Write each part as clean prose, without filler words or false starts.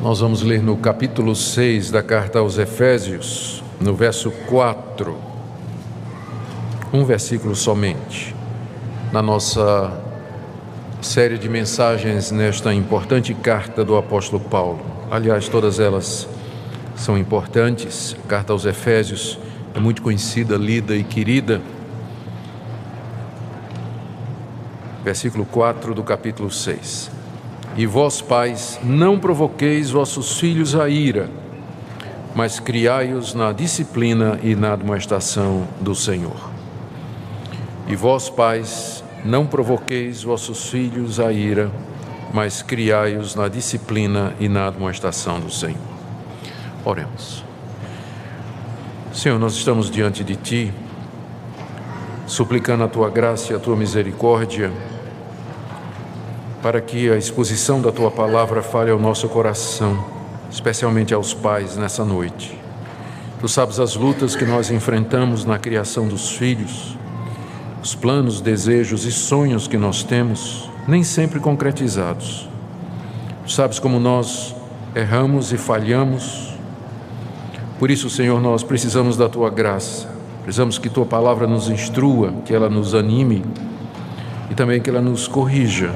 Nós vamos ler no capítulo 6 da carta aos Efésios, no verso 4, um versículo somente, na nossa série de mensagens nesta importante carta do apóstolo Paulo. Aliás, todas elas são importantes. A carta aos Efésios é muito conhecida, lida e querida. Versículo 4 do capítulo 6. E vós, pais, não provoqueis vossos filhos a ira, mas criai-os na disciplina e na admoestação do Senhor. E vós, pais, não provoqueis vossos filhos a ira, mas criai-os na disciplina e na admoestação do Senhor. Oremos. Senhor, nós estamos diante de Ti, suplicando a Tua graça e a Tua misericórdia, para que a exposição da Tua palavra fale ao nosso coração, especialmente aos pais nessa noite. Tu sabes as lutas que nós enfrentamos na criação dos filhos, os planos, desejos e sonhos que nós temos, nem sempre concretizados. Tu sabes como nós erramos e falhamos. Por isso, Senhor, nós precisamos da Tua graça, precisamos que Tua palavra nos instrua, que ela nos anime e também que ela nos corrija.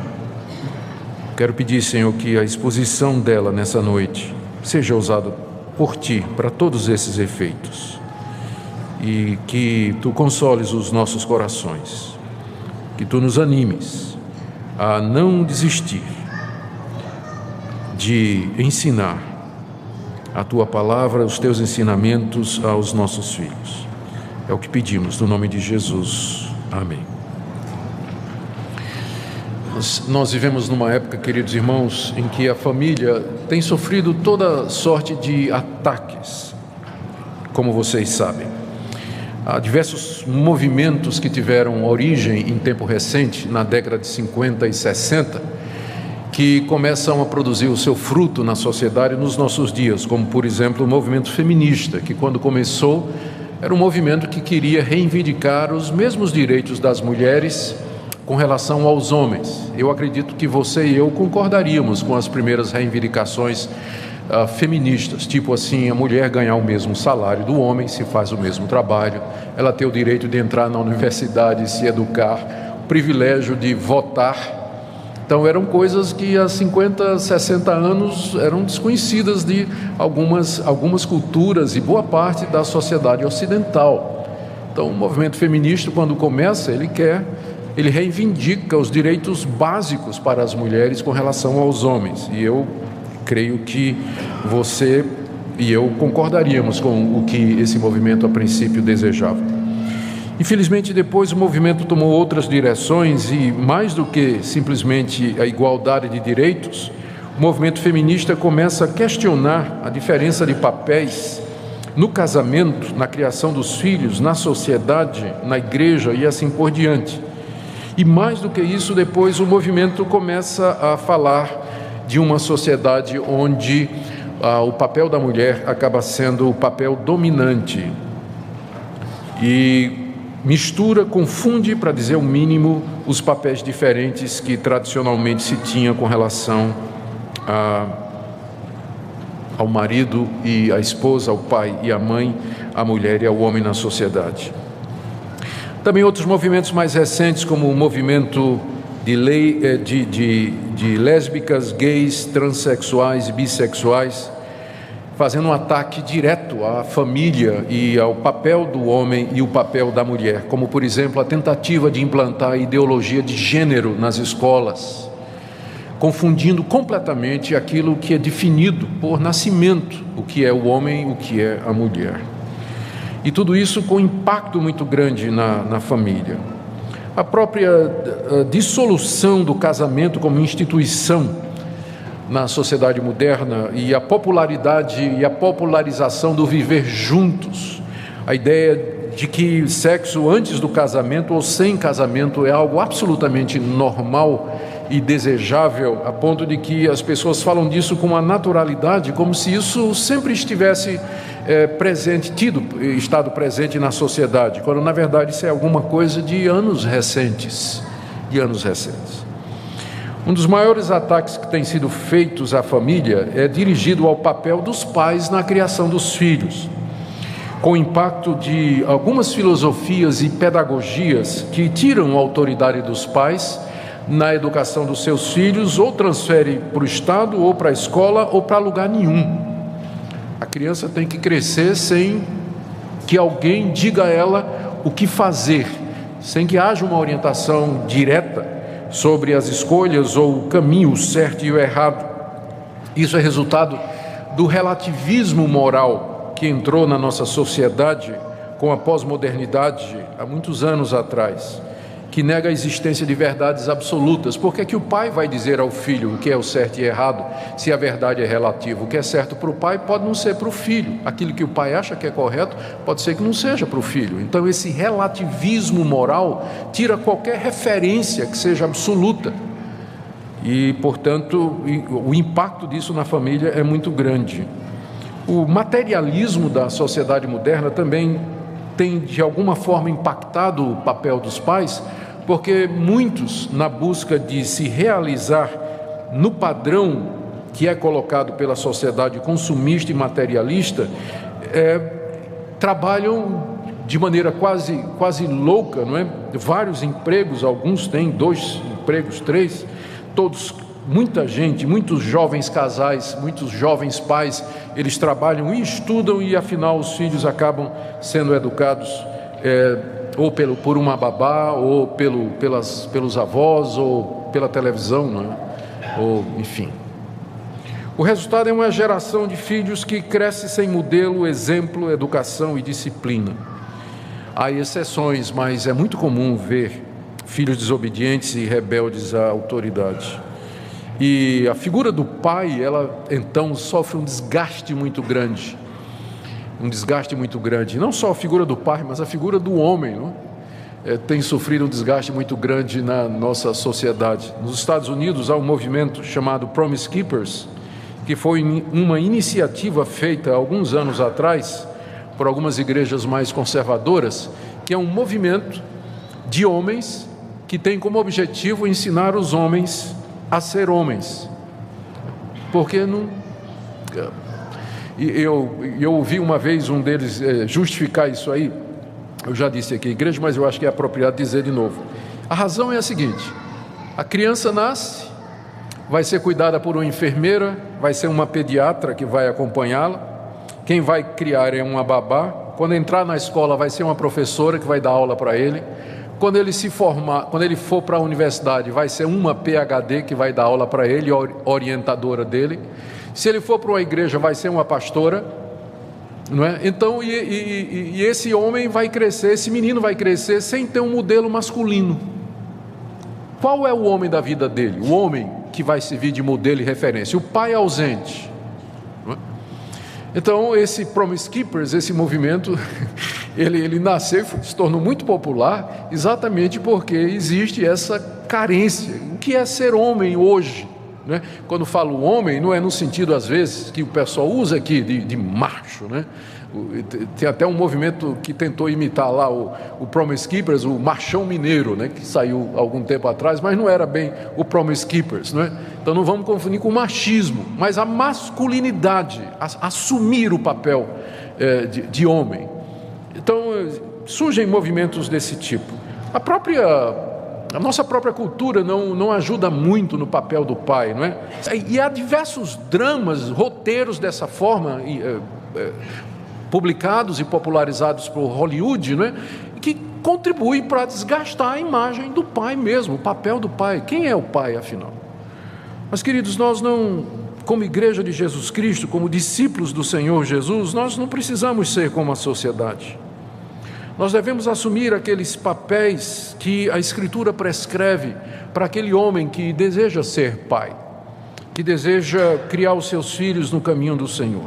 Quero pedir, Senhor, que a exposição dela nessa noite seja usada por Ti para todos esses efeitos e que Tu consoles os nossos corações, que Tu nos animes a não desistir de ensinar a Tua palavra, os Teus ensinamentos aos nossos filhos. É o que pedimos, no nome de Jesus. Amém. Nós vivemos numa época, queridos irmãos, em que a família tem sofrido toda sorte de ataques, como vocês sabem. Há diversos movimentos que tiveram origem em tempo recente, na década de 50 e 60, que começam a produzir o seu fruto na sociedade nos nossos dias, como, por exemplo, o movimento feminista, que quando começou era um movimento que queria reivindicar os mesmos direitos das mulheres com relação aos homens. Eu acredito que você e eu concordaríamos com as primeiras reivindicações feministas, tipo assim, a mulher ganhar o mesmo salário do homem, se faz o mesmo trabalho, ela ter o direito de entrar na universidade e se educar, o privilégio de votar. Então eram coisas que há 50, 60 anos eram desconhecidas de algumas culturas e boa parte da sociedade ocidental. Então o movimento feminista, quando começa, ele reivindica os direitos básicos para as mulheres com relação aos homens. E eu creio que você e eu concordaríamos com o que esse movimento a princípio desejava. Infelizmente, depois o movimento tomou outras direções e, mais do que simplesmente a igualdade de direitos, o movimento feminista começa a questionar a diferença de papéis no casamento, na criação dos filhos, na sociedade, na igreja e assim por diante. E mais do que isso, depois o movimento começa a falar de uma sociedade onde o papel da mulher acaba sendo o papel dominante. E mistura, confunde, para dizer o mínimo, os papéis diferentes que tradicionalmente se tinha com relação ao marido e à esposa, ao pai e à mãe, à mulher e ao homem na sociedade. Também outros movimentos mais recentes, como o movimento de lésbicas, gays, transexuais e bissexuais, fazendo um ataque direto à família e ao papel do homem e o papel da mulher, como, por exemplo, a tentativa de implantar a ideologia de gênero nas escolas, confundindo completamente aquilo que é definido por nascimento, o que é o homem e o que é a mulher. E tudo isso com impacto muito grande na família. A própria dissolução do casamento como instituição na sociedade moderna e a popularidade e a popularização do viver juntos, a ideia de que sexo antes do casamento ou sem casamento é algo absolutamente normal e desejável, a ponto de que as pessoas falam disso com uma naturalidade, como se isso sempre estivesse estado presente na sociedade, quando na verdade isso é alguma coisa de anos recentes. Um dos maiores ataques que têm sido feitos à família é dirigido ao papel dos pais na criação dos filhos, com o impacto de algumas filosofias e pedagogias que tiram a autoridade dos pais na educação dos seus filhos, ou transfere para o Estado, ou para a escola, ou para lugar nenhum. A criança tem que crescer sem que alguém diga a ela o que fazer, sem que haja uma orientação direta sobre as escolhas ou o caminho certo e o errado. Isso é resultado do relativismo moral que entrou na nossa sociedade com a pós-modernidade há muitos anos atrás, que nega a existência de verdades absolutas. Por que é que o pai vai dizer ao filho o que é o certo e errado, se a verdade é relativa? O que é certo para o pai pode não ser para o filho. Aquilo que o pai acha que é correto pode ser que não seja para o filho. Então esse relativismo moral tira qualquer referência que seja absoluta. E, portanto, o impacto disso na família é muito grande. O materialismo da sociedade moderna também tem, de alguma forma, impactado o papel dos pais, porque muitos, na busca de se realizar no padrão que é colocado pela sociedade consumista e materialista, trabalham de maneira quase louca, não é? Vários empregos, alguns têm 2 empregos, 3, todos, muita gente, muitos jovens casais, muitos jovens pais, eles trabalham e estudam, e afinal os filhos acabam sendo educados ou por uma babá, ou pelos avós, ou pela televisão, não é? Ou, enfim. O resultado é uma geração de filhos que cresce sem modelo, exemplo, educação e disciplina. Há exceções, mas é muito comum ver filhos desobedientes e rebeldes à autoridade. E a figura do pai, ela então sofre um desgaste muito grande. Não só a figura do pai, mas a figura do homem, não? Tem sofrido um desgaste muito grande na nossa sociedade. Nos Estados Unidos há um movimento chamado Promise Keepers, que foi uma iniciativa feita há alguns anos atrás por algumas igrejas mais conservadoras, que é um movimento de homens que tem como objetivo ensinar os homens a ser homens. Porque não... Eu ouvi uma vez um deles justificar isso aí. Eu já disse aqui, igreja, mas eu acho que é apropriado dizer de novo. A razão é a seguinte: a criança nasce, vai ser cuidada por uma enfermeira, vai ser uma pediatra que vai acompanhá-la, quem vai criar é uma babá, quando entrar na escola vai ser uma professora que vai dar aula para ele, quando ele se formar, quando ele for para a universidade, vai ser uma PhD que vai dar aula para ele, orientadora dele. Se ele for para uma igreja, vai ser uma pastora, não é? Então, e esse homem vai crescer, esse menino vai crescer sem ter um modelo masculino. Qual é o homem da vida dele? O homem que vai servir de modelo e referência. O pai ausente. Não é? Então, esse Promise Keepers, esse movimento, ele nasceu e se tornou muito popular exatamente porque existe essa carência. O que é ser homem hoje? Né? Quando falo homem, não é no sentido, às vezes, que o pessoal usa aqui de macho, né? Tem até um movimento que tentou imitar lá o Promise Keepers, o machão mineiro, né? Que saiu algum tempo atrás, mas não era bem o Promise Keepers, né? Então não vamos confundir com o machismo, mas a masculinidade, assumir o papel de homem. Então surgem movimentos desse tipo. A nossa própria cultura não ajuda muito no papel do pai, não é? E há diversos dramas, roteiros dessa forma, publicados e popularizados por Hollywood, não é? Que contribuem para desgastar a imagem do pai mesmo, o papel do pai. Quem é o pai, afinal? Mas, queridos, nós não, como igreja de Jesus Cristo, como discípulos do Senhor Jesus, nós não precisamos ser como a sociedade. Nós devemos assumir aqueles papéis que a Escritura prescreve para aquele homem que deseja ser pai, que deseja criar os seus filhos no caminho do Senhor.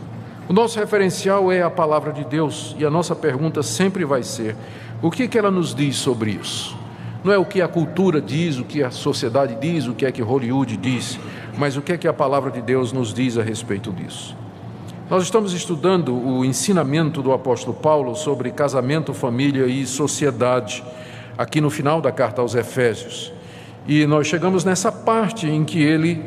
O nosso referencial é a palavra de Deus, e a nossa pergunta sempre vai ser: o que ela nos diz sobre isso? Não é o que a cultura diz, o que a sociedade diz, o que é que Hollywood diz, mas o que é que a palavra de Deus nos diz a respeito disso. Nós estamos estudando o ensinamento do apóstolo Paulo sobre casamento, família e sociedade, aqui no final da carta aos Efésios. E nós chegamos nessa parte em que ele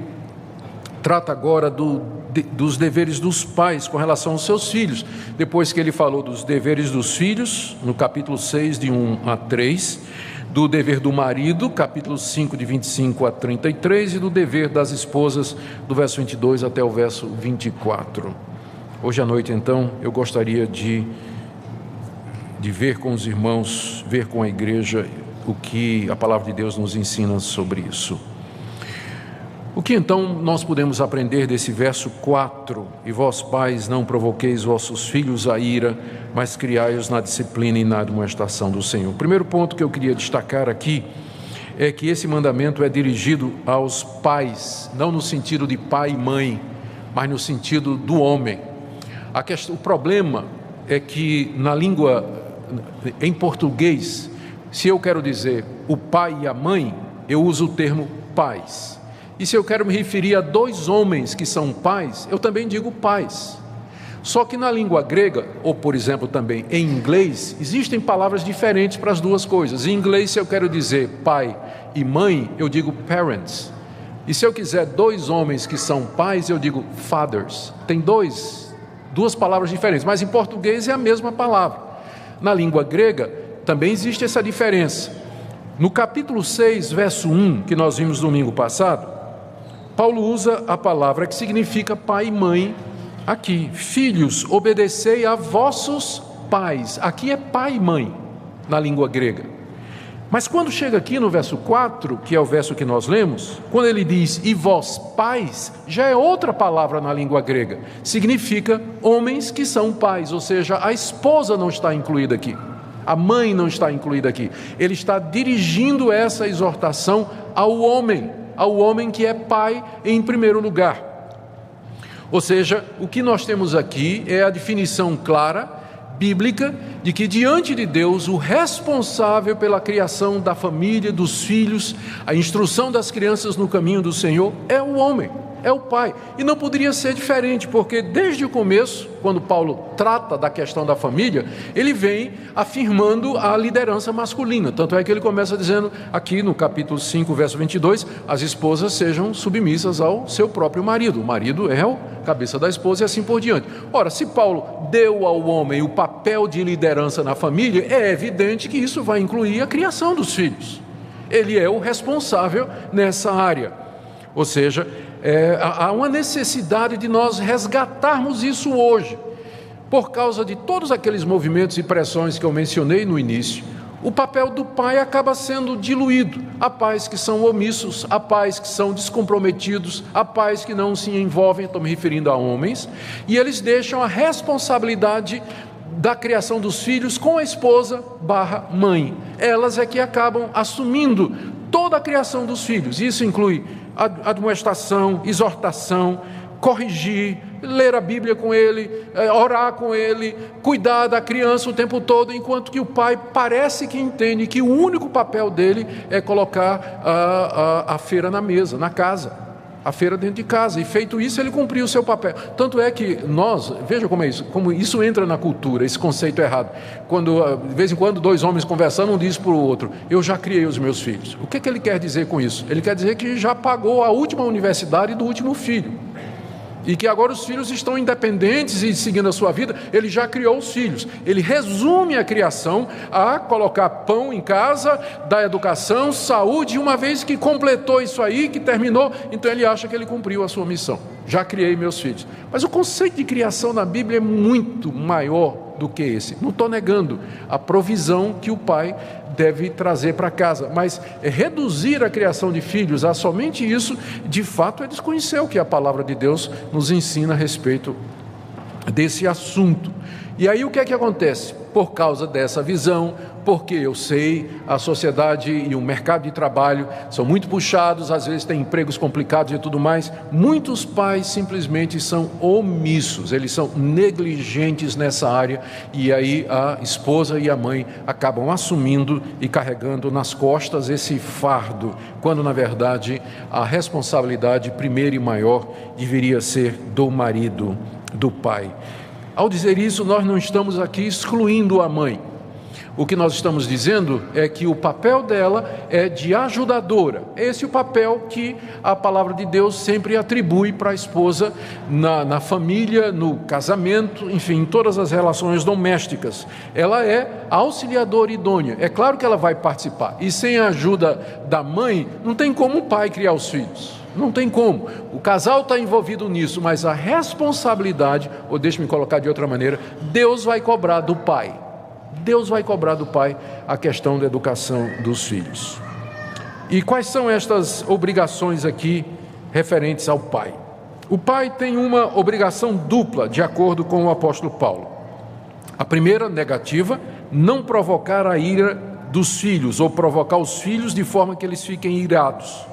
trata agora dos deveres dos pais com relação aos seus filhos. Depois que ele falou dos deveres dos filhos, no capítulo 6, de 1 a 3, do dever do marido, capítulo 5, de 25 a 33, e do dever das esposas, do verso 22 até o verso 24. Hoje à noite, então, eu gostaria de ver com os irmãos, ver com a igreja, o que a palavra de Deus nos ensina sobre isso. O que então nós podemos aprender desse verso 4? E vós, pais, não provoqueis vossos filhos a ira, mas criai-os na disciplina e na admoestação do Senhor. O primeiro ponto que eu queria destacar aqui é que esse mandamento é dirigido aos pais, não no sentido de pai e mãe, mas no sentido do homem. O problema é que na língua, em português, se eu quero dizer o pai e a mãe, eu uso o termo pais. E se eu quero me referir a dois homens que são pais, eu também digo pais. Só que na língua grega, ou por exemplo também em inglês, existem palavras diferentes para as duas coisas. Em inglês, se eu quero dizer pai e mãe, eu digo parents. E se eu quiser dois homens que são pais, eu digo fathers. Tem duas palavras diferentes, mas em português é a mesma palavra. Na língua grega também existe essa diferença. No capítulo 6, verso 1, que nós vimos domingo passado, Paulo usa a palavra que significa pai e mãe aqui. Filhos, obedecei a vossos pais. Aqui é pai e mãe, na língua grega. Mas quando chega aqui no verso 4, que é o verso que nós lemos, quando ele diz, e vós pais, já é outra palavra na língua grega. Significa homens que são pais, ou seja, a esposa não está incluída aqui. A mãe não está incluída aqui. Ele está dirigindo essa exortação ao homem que é pai em primeiro lugar. Ou seja, o que nós temos aqui é a definição clara, bíblica, de que diante de Deus o responsável pela criação da família, dos filhos, a instrução das crianças no caminho do Senhor é o homem, é o pai. E não poderia ser diferente, porque desde o começo, quando Paulo trata da questão da família, ele vem afirmando a liderança masculina. Tanto é que ele começa dizendo aqui no capítulo 5, verso 22, as esposas sejam submissas ao seu próprio marido. O marido é o cabeça da esposa e assim por diante. Ora, se Paulo deu ao homem o papel de liderança na família, é evidente que isso vai incluir a criação dos filhos. Ele é o responsável nessa área. Ou seja, há uma necessidade de nós resgatarmos isso hoje. Por causa de todos aqueles movimentos e pressões que eu mencionei no início, o papel do pai acaba sendo diluído. Há pais que são omissos, há pais que são descomprometidos, há pais que não se envolvem, estou me referindo a homens, e eles deixam a responsabilidade da criação dos filhos com a esposa / mãe. Elas é que acabam assumindo toda a criação dos filhos. Isso inclui admoestação, exortação, corrigir, ler a Bíblia com ele, orar com ele, cuidar da criança o tempo todo, enquanto que o pai parece que entende que o único papel dele é colocar a feira na mesa, na casa, a feira dentro de casa, e feito isso ele cumpriu o seu papel. Tanto é que nós, veja como isso entra na cultura, esse conceito errado, quando de vez em quando dois homens conversando, um diz para o outro, eu já criei os meus filhos. O que ele quer dizer com isso? Ele quer dizer que já pagou a última universidade do último filho, e que agora os filhos estão independentes e seguindo a sua vida. Ele já criou os filhos. Ele resume a criação a colocar pão em casa, dar educação, saúde, e uma vez que completou isso aí, que terminou, então ele acha que ele cumpriu a sua missão. Já criei meus filhos. Mas o conceito de criação na Bíblia é muito maior do que esse. Não estou negando a provisão que o pai deve trazer para casa, mas reduzir a criação de filhos a somente isso, de fato é desconhecer o que a palavra de Deus nos ensina a respeito desse assunto. E aí o que é que acontece? Por causa dessa visão, porque eu sei, a sociedade e o mercado de trabalho são muito puxados, às vezes tem empregos complicados e tudo mais, muitos pais simplesmente são omissos, eles são negligentes nessa área, e aí a esposa e a mãe acabam assumindo e carregando nas costas esse fardo, quando na verdade a responsabilidade primeira e maior deveria ser do marido, do pai. Ao dizer isso, nós não estamos aqui excluindo a mãe. O que nós estamos dizendo é que o papel dela é de ajudadora. Esse é o papel que a palavra de Deus sempre atribui para a esposa na família, no casamento, enfim, em todas as relações domésticas. Ela é auxiliadora idônea. É claro que ela vai participar. E sem a ajuda da mãe, não tem como o pai criar os filhos. Não tem como. O casal está envolvido nisso, mas a responsabilidade, ou deixe-me colocar de outra maneira, Deus vai cobrar do pai. Deus vai cobrar do pai a questão da educação dos filhos. E quais são estas obrigações aqui referentes ao pai? O pai tem uma obrigação dupla, de acordo com o apóstolo Paulo. A primeira, negativa, não provocar a ira dos filhos, ou provocar os filhos de forma que eles fiquem irados.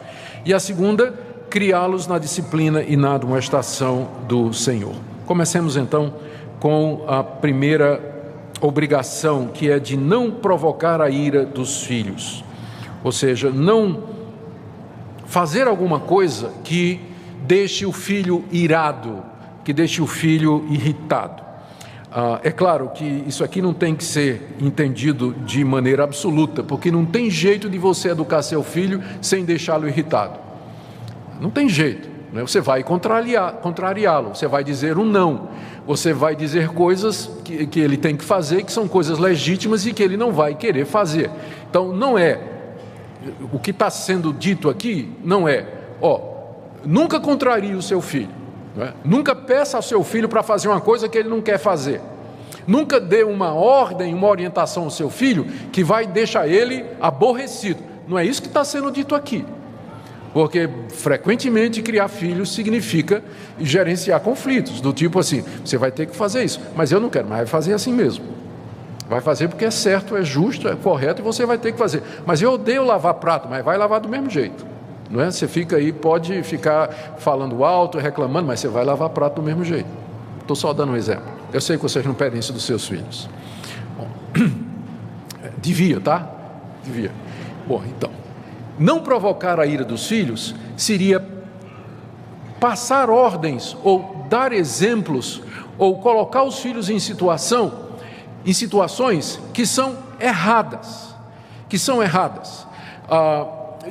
E a segunda, criá-los na disciplina e na admoestação do Senhor. Comecemos então com a primeira obrigação, que é de não provocar a ira dos filhos, ou seja, não fazer alguma coisa que deixe o filho irado, que deixe o filho irritado. É claro que isso aqui não tem que ser entendido de maneira absoluta, porque não tem jeito de você educar seu filho sem deixá-lo irritado. Não tem jeito, né? Você vai contrariá-lo, você vai dizer um não, você vai dizer coisas que ele tem que fazer, que são coisas legítimas e que ele não vai querer fazer. Então, não é, o que está sendo dito aqui, não é, nunca contrarie o seu filho, né? Nunca peça ao seu filho para fazer uma coisa que ele não quer fazer. Nunca dê uma ordem, uma orientação ao seu filho que vai deixar ele aborrecido. Não é isso que está sendo dito aqui. Porque frequentemente criar filhos significa gerenciar conflitos, do tipo assim, você vai ter que fazer isso, mas eu não quero, mas vai fazer assim mesmo. Vai fazer porque é certo, é justo, é correto e você vai ter que fazer. Mas eu odeio lavar prato, mas vai lavar do mesmo jeito. Não é? Você fica aí, pode ficar falando alto, reclamando, mas você vai lavar prato do mesmo jeito. Estou só dando um exemplo. Eu sei que vocês não pedem isso dos seus filhos. Bom, devia, tá? Devia. Bom, então, não provocar a ira dos filhos seria passar ordens ou dar exemplos ou colocar os filhos em situações que são erradas,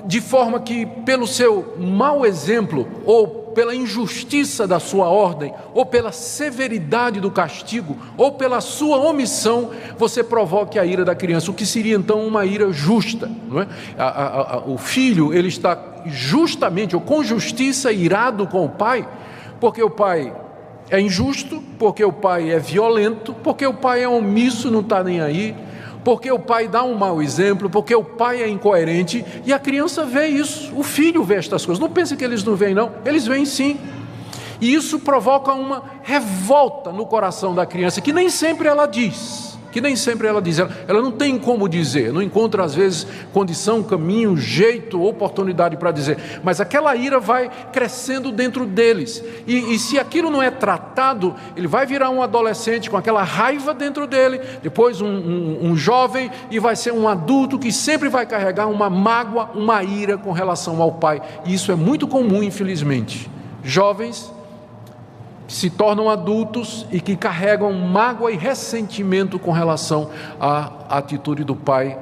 de forma que pelo seu mau exemplo ou pela injustiça da sua ordem, ou pela severidade do castigo, ou pela sua omissão, você provoque a ira da criança, o que seria então uma ira justa, não é? O filho, ele está justamente, ou com justiça, irado com o pai, porque o pai é injusto, porque o pai é violento, porque o pai é omisso, não está nem aí, porque o pai dá um mau exemplo, porque o pai é incoerente, e a criança vê isso, o filho vê estas coisas. Não pense que eles não veem, não, eles veem sim. E isso provoca uma revolta no coração da criança, que nem sempre ela diz, ela não tem como dizer, não encontra às vezes condição, caminho, jeito, oportunidade para dizer, mas aquela ira vai crescendo dentro deles, e se aquilo não é tratado, ele vai virar um adolescente com aquela raiva dentro dele, depois um jovem, e vai ser um adulto que sempre vai carregar uma mágoa, uma ira com relação ao pai, e isso é muito comum, infelizmente. Jovens que se tornam adultos e que carregam mágoa e ressentimento com relação à atitude do pai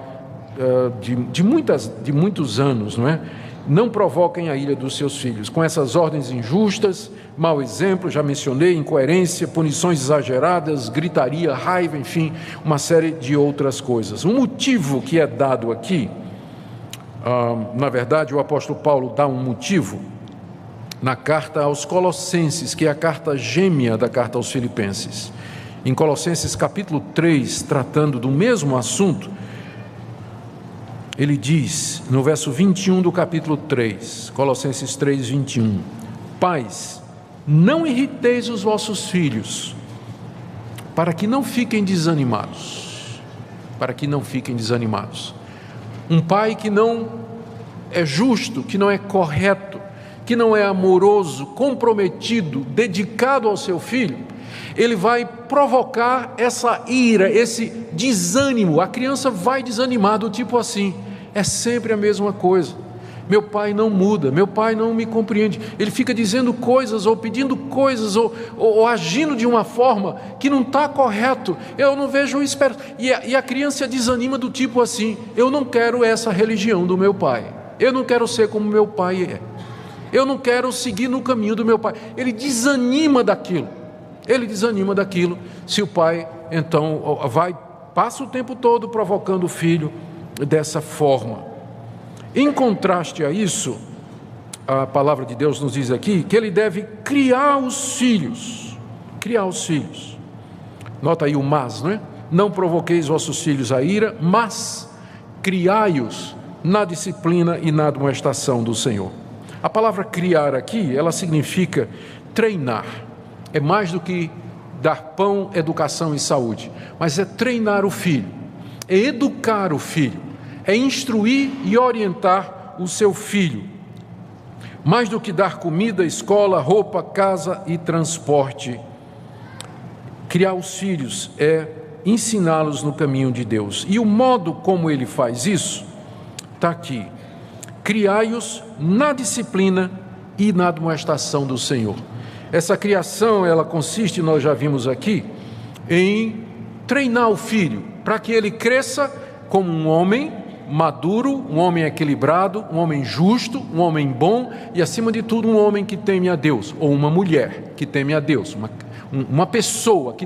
de muitos anos, não é? Não provoquem a ira dos seus filhos com essas ordens injustas, mau exemplo, já mencionei, incoerência, punições exageradas, gritaria, raiva, enfim, uma série de outras coisas. Um motivo que é dado aqui, na verdade o apóstolo Paulo dá um motivo na carta aos Colossenses, que é a carta gêmea da carta aos Filipenses. Em Colossenses capítulo 3, tratando do mesmo assunto, ele diz, no verso 21 do capítulo 3, Colossenses 3, 21, Pais, não irriteis os vossos filhos, para que não fiquem desanimados. Um pai que não é justo, que não é correto, que não é amoroso, comprometido, dedicado ao seu filho, ele vai provocar essa ira, esse desânimo. A criança vai desanimar do tipo assim, é sempre a mesma coisa. Meu pai não muda, meu pai não me compreende. Ele fica dizendo coisas ou pedindo coisas ou agindo de uma forma que não está correto. Eu não vejo esperança. E a criança desanima do tipo assim: eu não quero essa religião do meu pai. Eu não quero ser como meu pai é. Eu não quero seguir no caminho do meu pai. Ele desanima daquilo. Se o pai então passa o tempo todo provocando o filho dessa forma. Em contraste a isso, a palavra de Deus nos diz aqui que ele deve criar os filhos. Nota aí o mas, não é? Não provoqueis vossos filhos a ira, mas criai-os na disciplina e na admoestação do Senhor. A palavra criar aqui, ela significa treinar. É mais do que dar pão, educação e saúde, mas é treinar o filho, é educar o filho, é instruir e orientar o seu filho. Mais do que dar comida, escola, roupa, casa e transporte. Criar os filhos é ensiná-los no caminho de Deus. E o modo como ele faz isso está aqui: criai-os na disciplina e na admoestação do Senhor. Essa criação, ela consiste, nós já vimos aqui, em treinar o filho para que ele cresça como um homem maduro, um homem equilibrado, um homem justo, um homem bom e, acima de tudo, um homem que teme a Deus, ou uma mulher que teme a Deus, uma pessoa que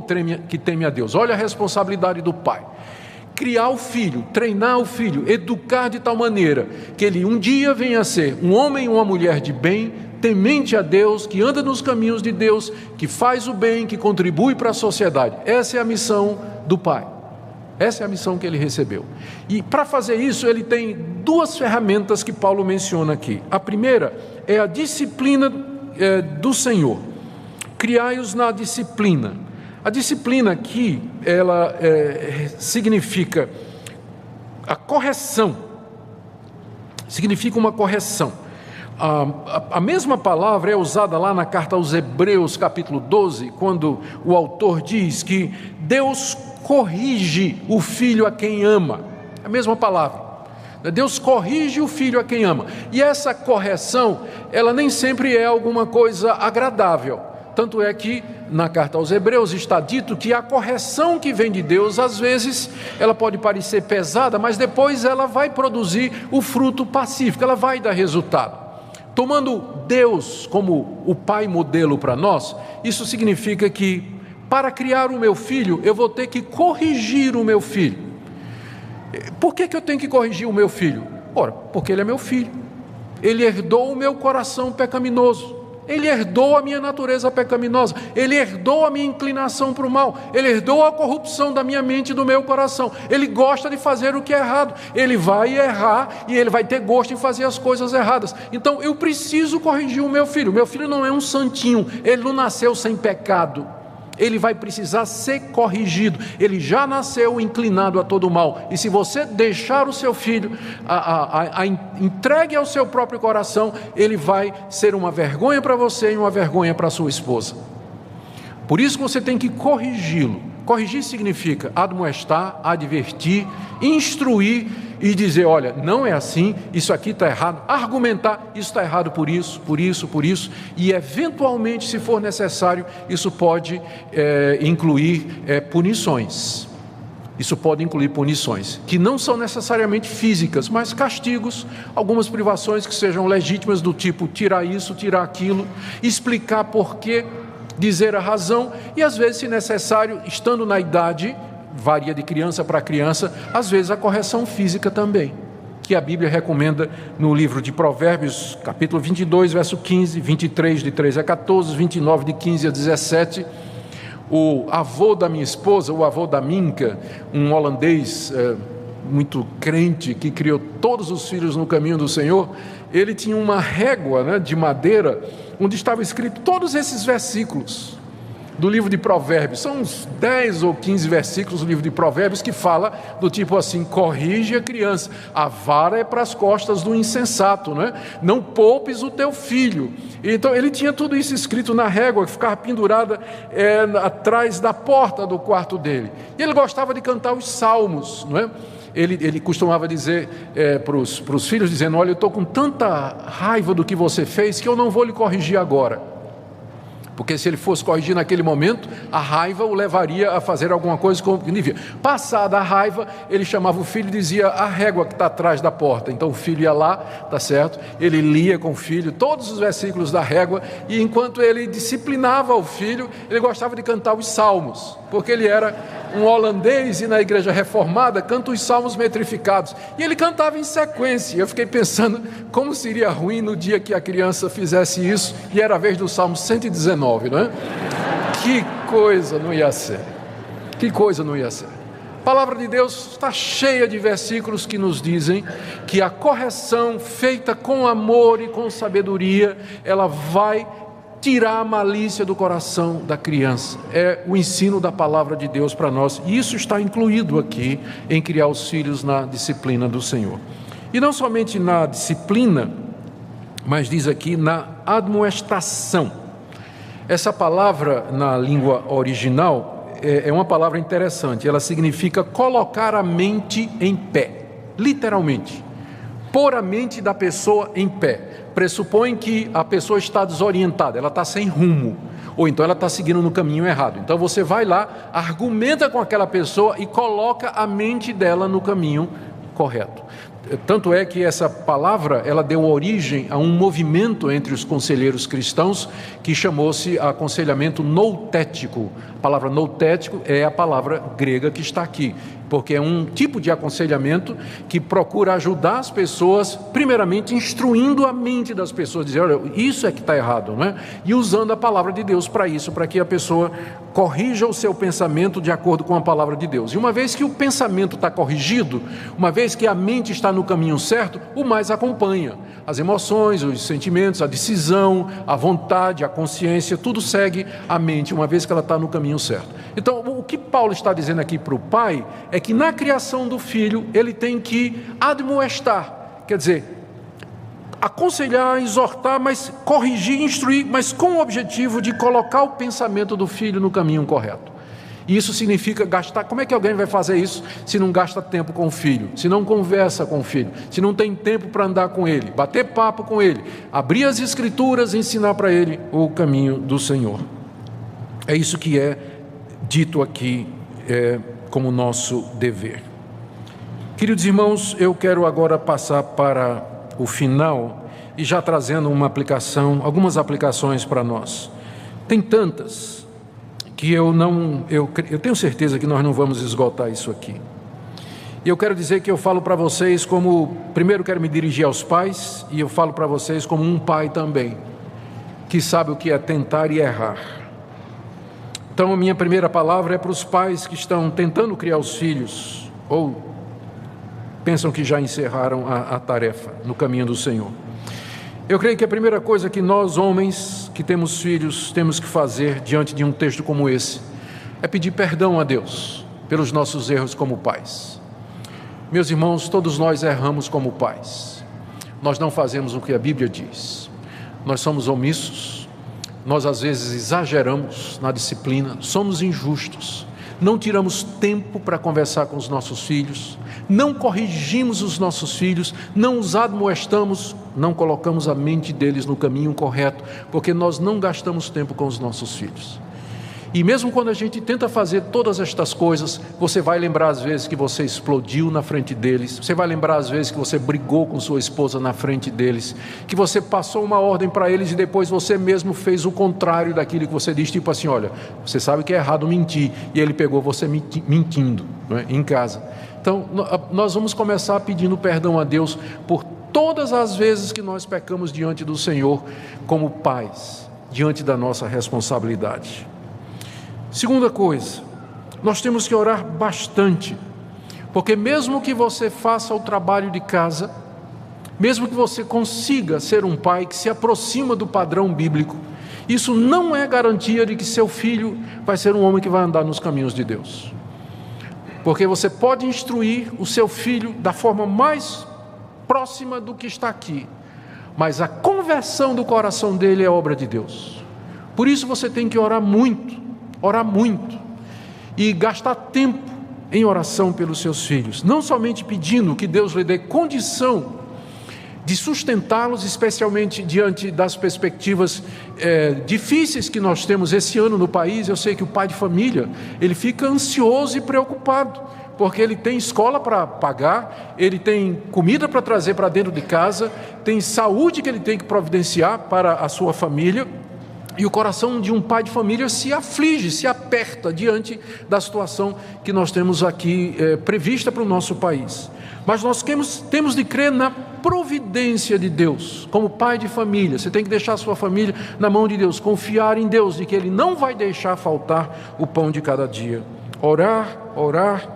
teme a Deus. Olha a responsabilidade do pai: criar o filho, treinar o filho, educar de tal maneira que ele um dia venha a ser um homem e uma mulher de bem, temente a Deus, que anda nos caminhos de Deus, que faz o bem, que contribui para a sociedade. Essa é a missão do pai. Essa é a missão que ele recebeu. E para fazer isso, ele tem duas ferramentas que Paulo menciona aqui. A primeira é a disciplina do Senhor. Criai-os na disciplina. A disciplina aqui, ela significa a correção. Significa uma correção. A mesma palavra é usada lá na carta aos Hebreus, capítulo 12, quando o autor diz que Deus corrige o filho a quem ama. A mesma palavra. Deus corrige o filho a quem ama. E essa correção, ela nem sempre é alguma coisa agradável. Tanto é que na carta aos Hebreus está dito que a correção que vem de Deus, às vezes, ela pode parecer pesada, mas depois ela vai produzir o fruto pacífico, ela vai dar resultado. Tomando Deus como o pai modelo para nós, isso significa que para criar o meu filho, eu vou ter que corrigir o meu filho. Por que eu tenho que corrigir o meu filho? Ora, porque ele é meu filho. Ele herdou o meu coração pecaminoso. Ele herdou a minha natureza pecaminosa. Ele herdou a minha inclinação para o mal. Ele herdou a corrupção da minha mente e do meu coração. Ele gosta de fazer o que é errado. Ele vai errar e ele vai ter gosto em fazer as coisas erradas. Então eu preciso corrigir o meu filho. Meu filho não é um santinho. Ele não nasceu sem pecado. Ele vai precisar ser corrigido. Ele já nasceu inclinado a todo mal. E se você deixar o seu filho entregue ao seu próprio coração, ele vai ser uma vergonha para você e uma vergonha para a sua esposa. Por isso que você tem que corrigi-lo. Corrigir significa admoestar, advertir, instruir e dizer: olha, não é assim, isso aqui está errado. Argumentar: isso está errado por isso, por isso, por isso. E eventualmente, se for necessário, isso pode incluir punições. Isso pode incluir punições, que não são necessariamente físicas, mas castigos, algumas privações que sejam legítimas, do tipo tirar isso, tirar aquilo, explicar por quê, dizer a razão, e às vezes, se necessário, estando na idade, varia de criança para criança, às vezes a correção física também, que a Bíblia recomenda no livro de Provérbios, capítulo 22, verso 15, 23, de 13 a 14, 29, de 15 a 17, o avô da minha esposa, o avô da Minka, um holandês muito crente, que criou todos os filhos no caminho do Senhor, ele tinha uma régua de madeira, onde estava escrito todos esses versículos do livro de Provérbios. São uns 10 ou 15 versículos do livro de Provérbios que fala do tipo assim: corrige a criança, a vara é para as costas do insensato, não poupes o teu filho. Então ele tinha tudo isso escrito na régua, que ficava pendurada atrás da porta do quarto dele. E ele gostava de cantar os salmos, ele costumava dizer para os filhos, dizendo: olha, eu estou com tanta raiva do que você fez que eu não vou lhe corrigir agora. Porque se ele fosse corrigir naquele momento, a raiva o levaria a fazer alguma coisa como que devia. Passada a raiva, ele chamava o filho e dizia: a régua que está atrás da porta. Então o filho ia lá, tá certo? Ele lia com o filho todos os versículos da régua, e enquanto ele disciplinava o filho, ele gostava de cantar os salmos, porque ele era um holandês e na igreja reformada canta os salmos metrificados, e ele cantava em sequência. Eu fiquei pensando como seria ruim no dia que a criança fizesse isso e era a vez do salmo 119, não é? Que coisa não ia ser, que coisa não ia ser. A palavra de Deus está cheia de versículos que nos dizem que a correção feita com amor e com sabedoria, ela vai tirar a malícia do coração da criança. É o ensino da palavra de Deus para nós, e isso está incluído aqui em criar os filhos na disciplina do Senhor. E não somente na disciplina, mas diz aqui na admoestação. Essa palavra na língua original é uma palavra interessante. Ela significa colocar a mente em pé, literalmente, pôr a mente da pessoa em pé. Pressupõe que a pessoa está desorientada, ela está sem rumo, ou então ela está seguindo no caminho errado. Então você vai lá, argumenta com aquela pessoa e coloca a mente dela no caminho correto. Tanto é que essa palavra, ela deu origem a um movimento entre os conselheiros cristãos que chamou-se aconselhamento noutético. A palavra noutético é a palavra grega que está aqui, porque é um tipo de aconselhamento que procura ajudar as pessoas, primeiramente instruindo a mente das pessoas, dizer: olha, isso é que está errado, não é? E usando a palavra de Deus para isso, para que a pessoa corrija o seu pensamento de acordo com a palavra de Deus. E uma vez que o pensamento está corrigido, uma vez que a mente está no caminho certo, o mais acompanha. As emoções, os sentimentos, a decisão, a vontade, a consciência, tudo segue a mente, uma vez que ela está no caminho certo. Então, o que Paulo está dizendo aqui para o pai é que na criação do filho, ele tem que admoestar, quer dizer, aconselhar, exortar, mas corrigir, instruir, mas com o objetivo de colocar o pensamento do filho no caminho correto. E isso significa gastar. Como é que alguém vai fazer isso se não gasta tempo com o filho, se não conversa com o filho, se não tem tempo para andar com ele, bater papo com ele, abrir as escrituras e ensinar para ele o caminho do Senhor? É isso que é dito aqui como nosso dever. Queridos irmãos, eu quero agora passar para o final e já trazendo algumas aplicações para nós. Tem tantas que eu tenho certeza que nós não vamos esgotar isso aqui. E eu quero dizer que eu falo para vocês primeiro quero me dirigir aos pais, e eu falo para vocês como um pai também, que sabe o que é tentar e errar. Então a minha primeira palavra é para os pais que estão tentando criar os filhos, ou pensam que já encerraram a tarefa no caminho do Senhor. Eu creio que a primeira coisa que nós, homens que temos filhos, temos que fazer diante de um texto como esse, é pedir perdão a Deus pelos nossos erros como pais. Meus irmãos, todos nós erramos como pais. Nós não fazemos o que a Bíblia diz. Nós somos omissos, nós às vezes exageramos na disciplina, somos injustos, não tiramos tempo para conversar com os nossos filhos, não corrigimos os nossos filhos, não os admoestamos, não colocamos a mente deles no caminho correto, porque nós não gastamos tempo com os nossos filhos. E mesmo quando a gente tenta fazer todas estas coisas, você vai lembrar às vezes que você explodiu na frente deles, você vai lembrar às vezes que você brigou com sua esposa na frente deles, que você passou uma ordem para eles e depois você mesmo fez o contrário daquilo que você disse, tipo assim: olha, você sabe que é errado mentir, e ele pegou você mentindo, não é? Em casa. Então nós vamos começar pedindo perdão a Deus por todas as vezes que nós pecamos diante do Senhor como pais, diante da nossa responsabilidade. Segunda coisa, nós temos que orar bastante, porque mesmo que você faça o trabalho de casa, mesmo que você consiga ser um pai que se aproxima do padrão bíblico, isso não é garantia de que seu filho vai ser um homem que vai andar nos caminhos de Deus. Porque você pode instruir o seu filho da forma mais próxima do que está aqui, mas a conversão do coração dele é obra de Deus. Por isso você tem que orar muito, e gastar tempo em oração pelos seus filhos, não somente pedindo que Deus lhe dê condição de sustentá-los, especialmente diante das perspectivas difíceis que nós temos esse ano no país. Eu sei que o pai de família, ele fica ansioso e preocupado, porque ele tem escola para pagar, ele tem comida para trazer para dentro de casa, tem saúde que ele tem que providenciar para a sua família, e o coração de um pai de família se aflige, se aperta diante da situação que nós temos aqui prevista para o nosso país. Mas nós temos de crer na providência de Deus. Como pai de família, você tem que deixar a sua família na mão de Deus, confiar em Deus, de que Ele não vai deixar faltar o pão de cada dia. Orar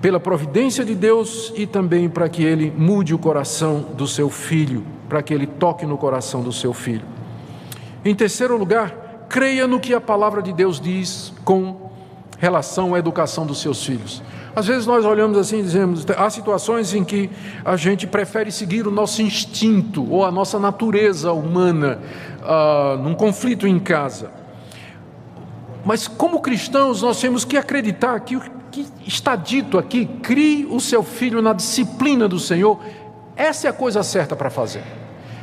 pela providência de Deus e também para que Ele mude o coração do seu filho, para que Ele toque no coração do seu filho. Em terceiro lugar, creia no que a palavra de Deus diz com relação à educação dos seus filhos. Às vezes nós olhamos assim e dizemos, há situações em que a gente prefere seguir o nosso instinto ou a nossa natureza humana num conflito em casa. Mas como cristãos nós temos que acreditar que o que está dito aqui, crie o seu filho na disciplina do Senhor, essa é a coisa certa para fazer.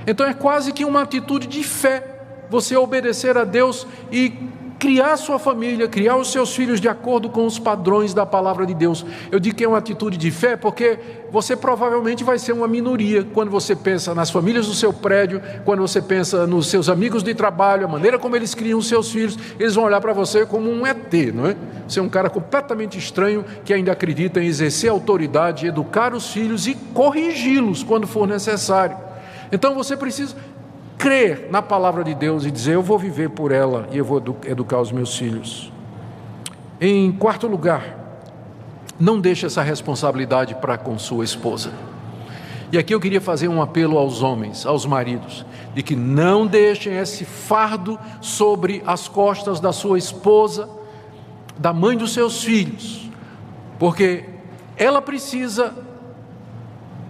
Então é quase que uma atitude de fé, você obedecer a Deus e criar sua família, criar os seus filhos de acordo com os padrões da palavra de Deus. Eu digo que é uma atitude de fé porque você provavelmente vai ser uma minoria quando você pensa nas famílias do seu prédio, quando você pensa nos seus amigos de trabalho, a maneira como eles criam os seus filhos, eles vão olhar para você como um ET, não é? Você é um cara completamente estranho que ainda acredita em exercer autoridade, educar os filhos e corrigi-los quando for necessário. Então você precisa crer na palavra de Deus e dizer, eu vou viver por ela e eu vou educar os meus filhos. Em quarto lugar, não deixe essa responsabilidade para com sua esposa. E aqui eu queria fazer um apelo aos homens, aos maridos, de que não deixem esse fardo sobre as costas da sua esposa, da mãe dos seus filhos, porque ela precisa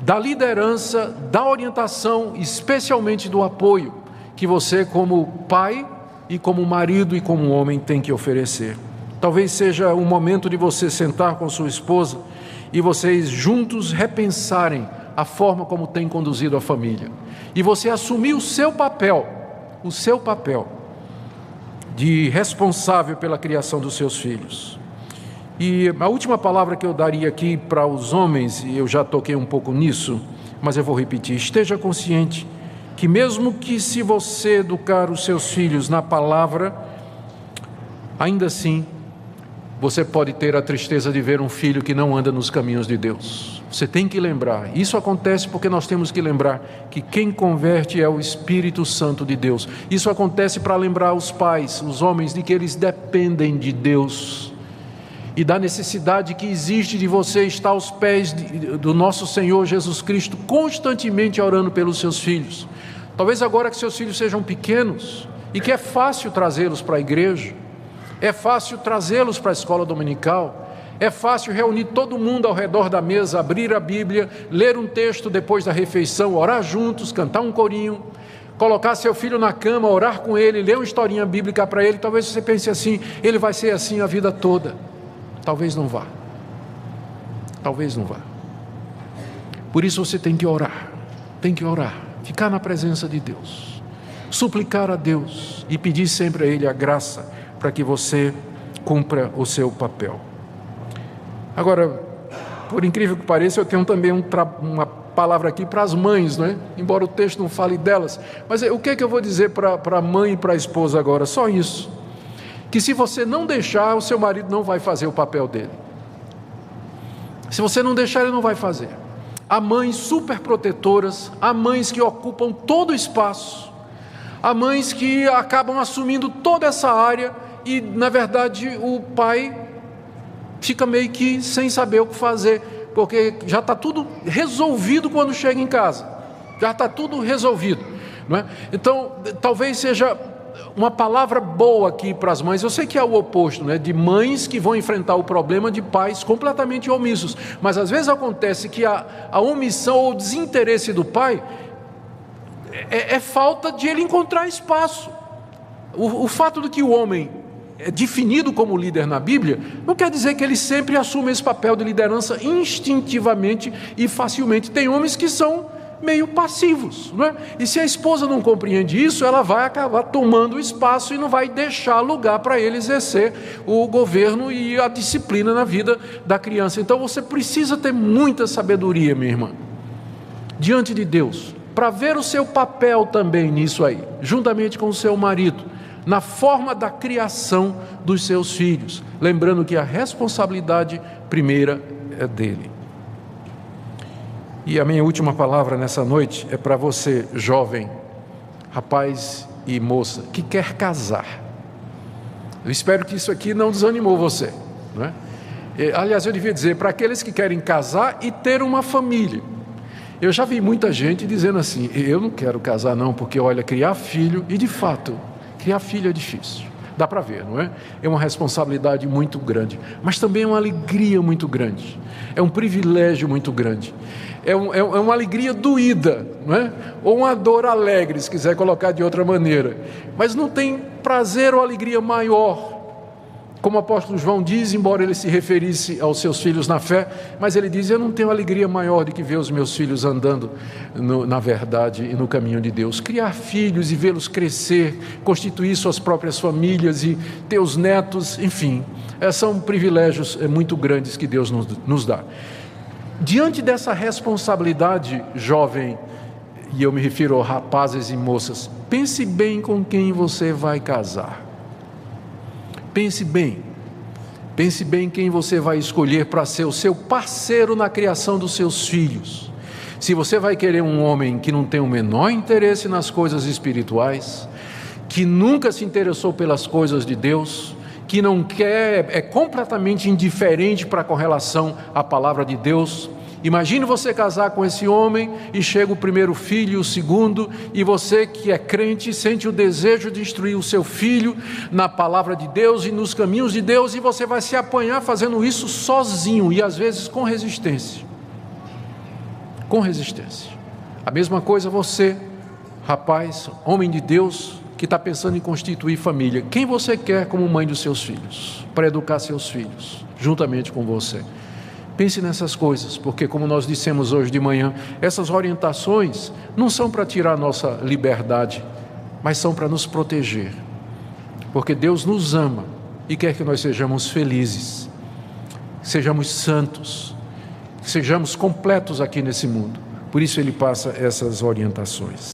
da liderança, da orientação, especialmente do apoio que você como pai e como marido e como homem tem que oferecer. Talvez seja o momento de você sentar com sua esposa e vocês juntos repensarem a forma como tem conduzido a família. E você assumir o seu papel de responsável pela criação dos seus filhos. E a última palavra que eu daria aqui para os homens, e eu já toquei um pouco nisso, mas eu vou repetir, esteja consciente que mesmo que se você educar os seus filhos na palavra, ainda assim, você pode ter a tristeza de ver um filho que não anda nos caminhos de Deus. Você tem que lembrar, isso acontece porque nós temos que lembrar que quem converte é o Espírito Santo de Deus. Isso acontece para lembrar os pais, os homens, de que eles dependem de Deus e da necessidade que existe de você estar aos pés do nosso Senhor Jesus Cristo, constantemente orando pelos seus filhos. Talvez agora que seus filhos sejam pequenos e que é fácil trazê-los para a igreja, é fácil trazê-los para a escola dominical, é fácil reunir todo mundo ao redor da mesa, abrir a Bíblia, ler um texto depois da refeição, orar juntos, cantar um corinho, colocar seu filho na cama, orar com ele, ler uma historinha bíblica para ele. Talvez você pense assim, ele vai ser assim a vida toda. Talvez não vá. Talvez não vá. Por isso você tem que orar, ficar na presença de Deus, suplicar a Deus e pedir sempre a Ele a graça para que você cumpra o seu papel. Agora, por incrível que pareça, eu tenho também uma palavra aqui para as mães, não é? Embora o texto não fale delas, mas o que é que eu vou dizer para a mãe e para a esposa agora? Só isso. Que se você não deixar, o seu marido não vai fazer o papel dele. Se você não deixar, ele não vai fazer. Há mães super protetoras, há mães que ocupam todo o espaço, há mães que acabam assumindo toda essa área e, na verdade, o pai fica meio que sem saber o que fazer, porque já está tudo resolvido quando chega em casa. Já está tudo resolvido, não é? Então, talvez seja uma palavra boa aqui para as mães. Eu sei que é o oposto, né? De mães que vão enfrentar o problema de pais completamente omissos, mas às vezes acontece que a omissão ou desinteresse do pai é falta de ele encontrar espaço. O fato de que o homem é definido como líder na Bíblia, não quer dizer que ele sempre assume esse papel de liderança instintivamente e facilmente. Tem homens que são meio passivos, não é? E se a esposa não compreende isso, ela vai acabar tomando o espaço e não vai deixar lugar para ele exercer o governo e a disciplina na vida da criança. Então você precisa ter muita sabedoria, minha irmã, diante de Deus, para ver o seu papel também nisso aí, juntamente com o seu marido, na forma da criação dos seus filhos, lembrando que a responsabilidade primeira é dele. E a minha última palavra nessa noite é para você, jovem, rapaz e moça, que quer casar. Eu espero que isso aqui não desanimou você, não é? Aliás, eu devia dizer, para aqueles que querem casar e ter uma família. Eu já vi muita gente dizendo assim, eu não quero casar não, porque olha, criar filho, e de fato, criar filho é difícil. Dá para ver, não é? É uma responsabilidade muito grande, mas também é uma alegria muito grande, é um privilégio muito grande, é uma alegria doída, não é? Ou uma dor alegre, se quiser colocar de outra maneira, mas não tem prazer ou alegria maior, como o apóstolo João diz, embora ele se referisse aos seus filhos na fé, mas ele diz, eu não tenho alegria maior do que ver os meus filhos andando na verdade e no caminho de Deus. Criar filhos e vê-los crescer, constituir suas próprias famílias e ter os netos, enfim, são privilégios muito grandes que Deus nos dá. Diante dessa responsabilidade, jovem, e eu me refiro a rapazes e moças, pense bem com quem você vai casar. Pense bem quem você vai escolher para ser o seu parceiro na criação dos seus filhos. Se você vai querer um homem que não tem o menor interesse nas coisas espirituais, que nunca se interessou pelas coisas de Deus, que não quer, é completamente indiferente com relação à palavra de Deus, imagine você casar com esse homem e chega o primeiro filho e o segundo, e você que é crente sente o desejo de instruir o seu filho na palavra de Deus e nos caminhos de Deus, e você vai se apanhar fazendo isso sozinho e às vezes com resistência. Com resistência. A mesma coisa você, rapaz, homem de Deus, que está pensando em constituir família. Quem você quer como mãe dos seus filhos, para educar seus filhos, juntamente com você? Pense nessas coisas, porque como nós dissemos hoje de manhã, essas orientações não são para tirar nossa liberdade, mas são para nos proteger, porque Deus nos ama e quer que nós sejamos felizes, sejamos santos, sejamos completos aqui nesse mundo. Por isso Ele passa essas orientações.